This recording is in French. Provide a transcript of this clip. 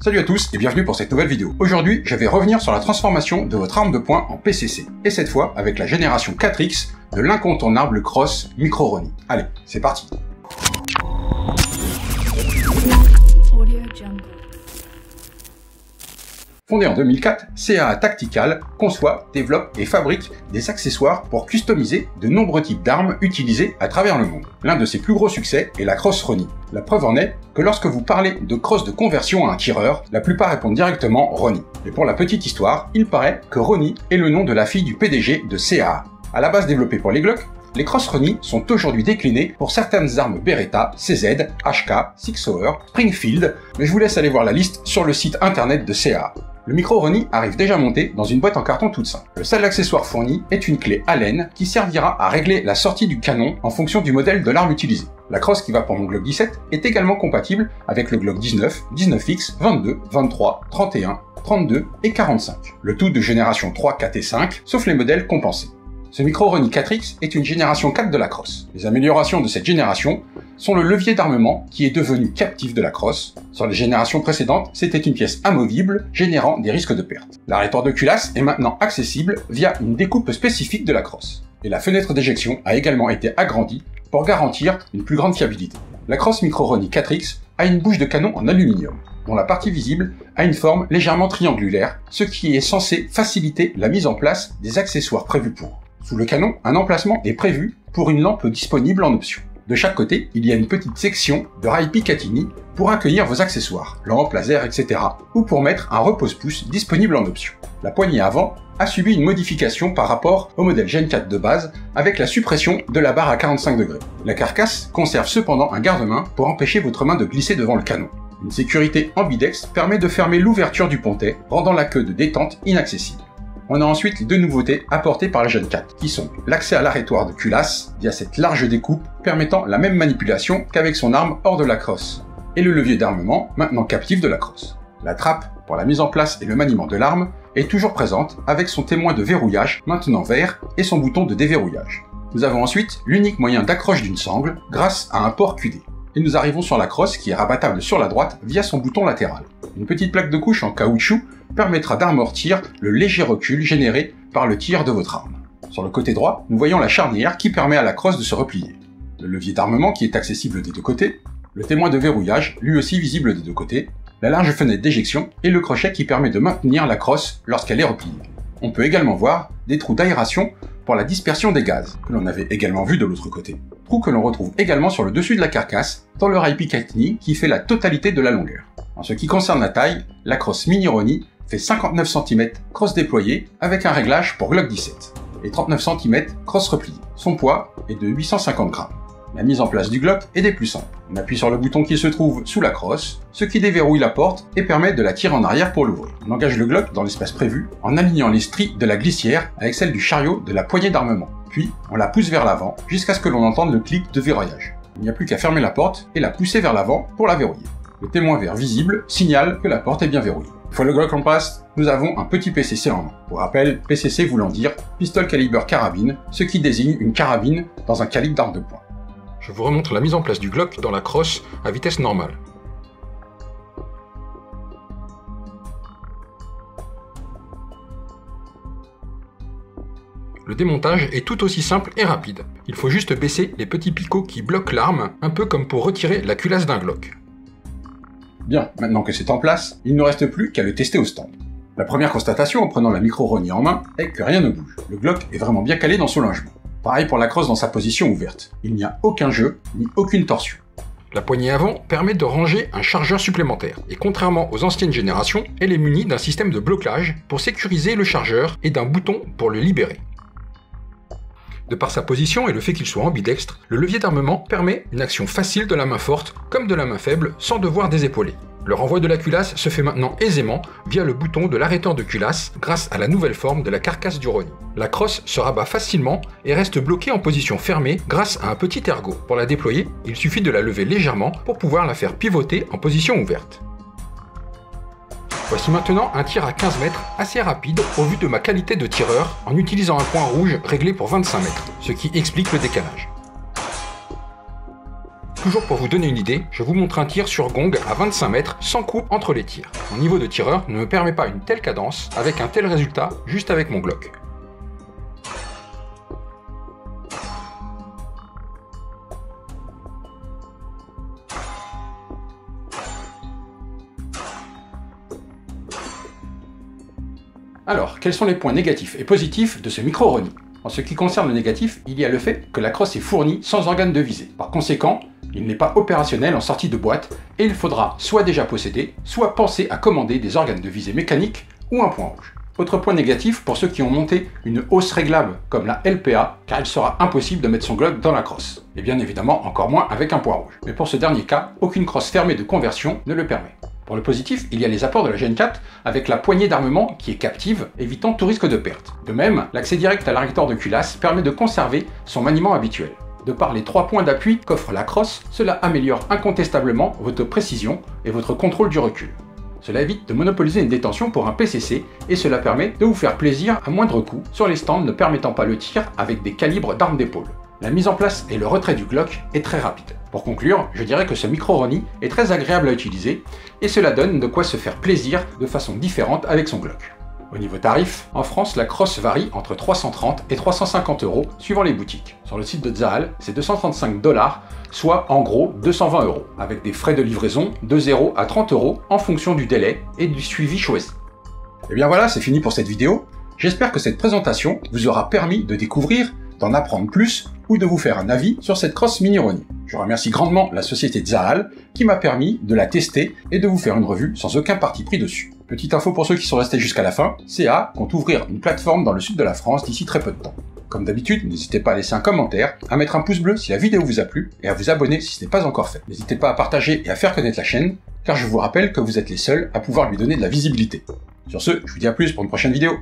Salut à tous et bienvenue pour cette nouvelle vidéo. Aujourd'hui, je vais revenir sur la transformation de votre arme de poing en PCC, et cette fois avec la génération 4X de l'incontournable Cross Micro Ronnie. Allez, c'est parti. Fondée en 2004, CAA Tactical conçoit, développe et fabrique des accessoires pour customiser de nombreux types d'armes utilisées à travers le monde. L'un de ses plus gros succès est la Cross Ronnie. La preuve en est que lorsque vous parlez de cross de conversion à un tireur, la plupart répondent directement Ronnie. Et pour la petite histoire, il paraît que Ronnie est le nom de la fille du PDG de CAA. À la base développée pour les Glock, les Cross Ronnie sont aujourd'hui déclinés pour certaines armes Beretta, CZ, HK, Sig Sauer, Springfield, mais je vous laisse aller voir la liste sur le site internet de CAA. Le micro Ronnie arrive déjà monté dans une boîte en carton toute simple. Le seul accessoire fourni est une clé Allen qui servira à régler la sortie du canon en fonction du modèle de l'arme utilisée. La crosse qui va pour mon Glock 17 est également compatible avec le Glock 19, 19X, 22, 23, 31, 32 et 45. Le tout de génération 3, 4 et 5, sauf les modèles compensés. Ce micro Ronnie 4X est une génération 4 de la crosse. Les améliorations de cette génération sont le levier d'armement qui est devenu captif de la crosse. Sur les générations précédentes, c'était une pièce amovible générant des risques de perte. L'arrêteur de culasse est maintenant accessible via une découpe spécifique de la crosse. Et la fenêtre d'éjection a également été agrandie pour garantir une plus grande fiabilité. La crosse micro Ronnie 4X a une bouche de canon en aluminium, dont la partie visible a une forme légèrement triangulaire, ce qui est censé faciliter la mise en place des accessoires prévus pour. Sous le canon, un emplacement est prévu pour une lampe disponible en option. De chaque côté, il y a une petite section de rail Picatinny pour accueillir vos accessoires, lampes, laser, etc. ou pour mettre un repose-pouce disponible en option. La poignée avant a subi une modification par rapport au modèle Gen 4 de base avec la suppression de la barre à 45 degrés. La carcasse conserve cependant un garde-main pour empêcher votre main de glisser devant le canon. Une sécurité ambidextre permet de fermer l'ouverture du pontet, rendant la queue de détente inaccessible. On a ensuite les deux nouveautés apportées par la Gen 4, qui sont l'accès à l'arrêtoir de culasse, via cette large découpe permettant la même manipulation qu'avec son arme hors de la crosse, et le levier d'armement, maintenant captif de la crosse. La trappe, pour la mise en place et le maniement de l'arme, est toujours présente avec son témoin de verrouillage, maintenant vert, et son bouton de déverrouillage. Nous avons ensuite l'unique moyen d'accroche d'une sangle, grâce à un port QD. Et nous arrivons sur la crosse qui est rabattable sur la droite via son bouton latéral. Une petite plaque de couche en caoutchouc permettra d'amortir le léger recul généré par le tir de votre arme. Sur le côté droit, nous voyons la charnière qui permet à la crosse de se replier. Le levier d'armement qui est accessible des deux côtés, le témoin de verrouillage, lui aussi visible des deux côtés, la large fenêtre d'éjection et le crochet qui permet de maintenir la crosse lorsqu'elle est repliée. On peut également voir des trous d'aération pour la dispersion des gaz, que l'on avait également vu de l'autre côté. Trous que l'on retrouve également sur le dessus de la carcasse, dans le rail Picatinny qui fait la totalité de la longueur. En ce qui concerne la taille, la crosse Mini Ronnie fait 59 cm crosse déployée avec un réglage pour Glock 17 et 39 cm crosse repliée. Son poids est de 850 grammes. La mise en place du Glock est des plus simples. On appuie sur le bouton qui se trouve sous la crosse, ce qui déverrouille la porte et permet de la tirer en arrière pour l'ouvrir. On engage le Glock dans l'espace prévu en alignant les stries de la glissière avec celle du chariot de la poignée d'armement. Puis, on la pousse vers l'avant jusqu'à ce que l'on entende le clic de verrouillage. Il n'y a plus qu'à fermer la porte et la pousser vers l'avant pour la verrouiller. Le témoin vert visible signale que la porte est bien verrouillée. Une fois le Glock en place, nous avons un petit PCC en main. Pour rappel, PCC voulant dire Pistol Caliber Carabine, ce qui désigne une carabine dans un calibre d'arme de poing. Je vous remontre la mise en place du Glock dans la crosse à vitesse normale. Le démontage est tout aussi simple et rapide. Il faut juste baisser les petits picots qui bloquent l'arme, un peu comme pour retirer la culasse d'un Glock. Bien, maintenant que c'est en place, il ne reste plus qu'à le tester au stand. La première constatation en prenant la micro Ronnie en main est que rien ne bouge. Le Glock est vraiment bien calé dans son logement. Pareil pour la crosse dans sa position ouverte. Il n'y a aucun jeu, ni aucune torsion. La poignée avant permet de ranger un chargeur supplémentaire, et contrairement aux anciennes générations, elle est munie d'un système de blocage pour sécuriser le chargeur et d'un bouton pour le libérer. De par sa position et le fait qu'il soit ambidextre, le levier d'armement permet une action facile de la main forte comme de la main faible sans devoir désépauler. Le renvoi de la culasse se fait maintenant aisément via le bouton de l'arrêteur de culasse grâce à la nouvelle forme de la carcasse du Ronnie. La crosse se rabat facilement et reste bloquée en position fermée grâce à un petit ergot. Pour la déployer, il suffit de la lever légèrement pour pouvoir la faire pivoter en position ouverte. Voici maintenant un tir à 15 mètres assez rapide au vu de ma qualité de tireur en utilisant un point rouge réglé pour 25 mètres, ce qui explique le décalage. Toujours pour vous donner une idée, je vous montre un tir sur gong à 25 mètres sans coupe entre les tirs. Mon niveau de tireur ne me permet pas une telle cadence avec un tel résultat juste avec mon Glock. Alors, quels sont les points négatifs et positifs de ce micro-Roni? En ce qui concerne le négatif, il y a le fait que la crosse est fournie sans organe de visée. Par conséquent, il n'est pas opérationnel en sortie de boîte et il faudra soit déjà posséder, soit penser à commander des organes de visée mécaniques ou un point rouge. Autre point négatif pour ceux qui ont monté une hausse réglable comme la LPA, car il sera impossible de mettre son Glock dans la crosse. Et bien évidemment encore moins avec un point rouge. Mais pour ce dernier cas, aucune crosse fermée de conversion ne le permet. Pour le positif, il y a les apports de la Gen 4 avec la poignée d'armement qui est captive, évitant tout risque de perte. De même, l'accès direct à l'arrêteur de culasse permet de conserver son maniement habituel. De par les 3 points d'appui qu'offre la crosse, cela améliore incontestablement votre précision et votre contrôle du recul. Cela évite de monopoliser une détention pour un PCC et cela permet de vous faire plaisir à moindre coût sur les stands ne permettant pas le tir avec des calibres d'armes d'épaule. La mise en place et le retrait du Glock est très rapide. Pour conclure, je dirais que ce micro-Roni est très agréable à utiliser et cela donne de quoi se faire plaisir de façon différente avec son Glock. Au niveau tarif, en France, la crosse varie entre 330 et 350 € suivant les boutiques. Sur le site de Zahal, c'est 235 $, soit en gros 220 €, avec des frais de livraison de 0 à 30 € en fonction du délai et du suivi choisi. Et bien voilà, c'est fini pour cette vidéo. J'espère que cette présentation vous aura permis de découvrir, d'en apprendre plus ou de vous faire un avis sur cette crosse mini-Roni. Je remercie grandement la société Zahal qui m'a permis de la tester et de vous faire une revue sans aucun parti pris dessus. Petite info pour ceux qui sont restés jusqu'à la fin, CA compte ouvrir une plateforme dans le sud de la France d'ici très peu de temps. Comme d'habitude, n'hésitez pas à laisser un commentaire, à mettre un pouce bleu si la vidéo vous a plu et à vous abonner si ce n'est pas encore fait. N'hésitez pas à partager et à faire connaître la chaîne, car je vous rappelle que vous êtes les seuls à pouvoir lui donner de la visibilité. Sur ce, je vous dis à plus pour une prochaine vidéo.